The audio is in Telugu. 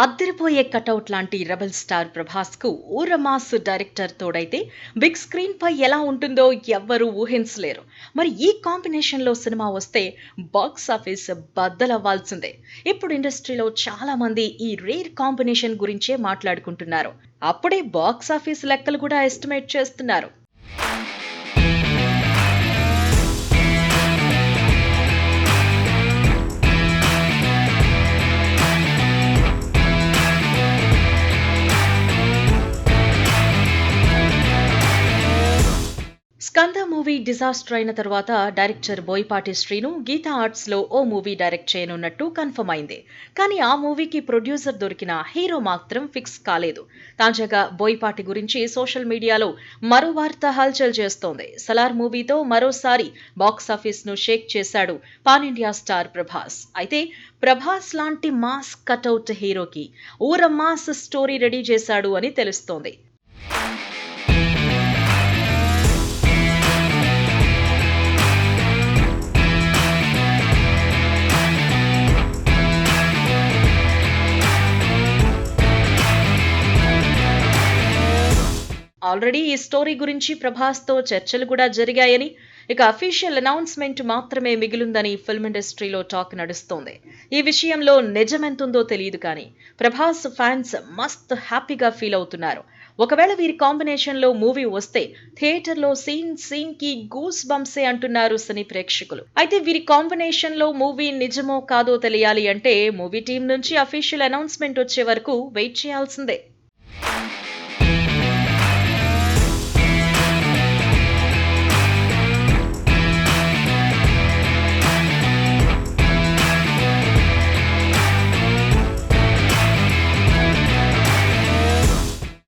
అద్దరిపోయే కటౌట్ లాంటి రెబల్ స్టార్ ప్రభాస్ కు ఊరమాస్ డైరెక్టర్ తోడైతే బిగ్ స్క్రీన్ పై ఎలా ఉంటుందో ఎవ్వరూ ఊహించలేరు. మరి ఈ కాంబినేషన్ లో సినిమా వస్తే బాక్స్ ఆఫీస్ బద్దలవ్వాల్సిందే. ఇప్పుడు ఇండస్ట్రీలో చాలా మంది ఈ రేర్ కాంబినేషన్ గురించే మాట్లాడుకుంటున్నారు. అప్పుడే బాక్స్ ఆఫీస్ లెక్కలు కూడా ఎస్టిమేట్ చేస్తున్నారు. స్కంద మూవీ డిజాస్టర్ అయిన తర్వాత డైరెక్టర్ బోయపాటి శ్రీను గీతా ఆర్ట్స్ లో ఓ మూవీ డైరెక్ట్ చేయనున్నట్టు కన్ఫర్మ్ అయింది. కానీ ఆ మూవీకి ప్రొడ్యూసర్ దొరికిన హీరో మాత్రం ఫిక్స్ కాలేదు. తాజాగా బోయపాటి గురించి సోషల్ మీడియాలో మరో వార్త హల్చల్ చేస్తోంది. సలార్ మూవీతో మరోసారి బాక్సాఫీస్ ను షేక్ చేశాడు పాన్ ఇండియా స్టార్ ప్రభాస్. అయితే ప్రభాస్ లాంటి మాస్ కటౌట్ హీరోకి ఊర మాస్ స్టోరీ రెడీ చేశాడు అని తెలుస్తోంది. ఆల్రెడీ ఈ స్టోరీ గురించి ప్రభాస్ తో చర్చలు కూడా జరిగాయని, ఇక అఫీషియల్ అనౌన్స్మెంట్ మాత్రమే మిగిలిందని ఫిల్మ్ ఇండస్ట్రీలో టాక్ నడుస్తోంది. ఈ విషయంలో నిజమెంతుందో తెలియదు కానీ ప్రభాస్ ఫ్యాన్స్ మస్త్ హ్యాపీగా ఫీల్ అవుతున్నారు. ఒకవేళ వీరి కాంబినేషన్ లో మూవీ వస్తే థియేటర్ లో సీన్ కి గూస్ బంప్సే అంటున్నారు సినీ ప్రేక్షకులు. అయితే వీరి కాంబినేషన్ లో మూవీ నిజమో కాదో తెలియాలి అంటే మూవీ టీం నుంచి అఫీషియల్ అనౌన్స్మెంట్ వచ్చే వరకు వెయిట్ చేయాల్సిందే.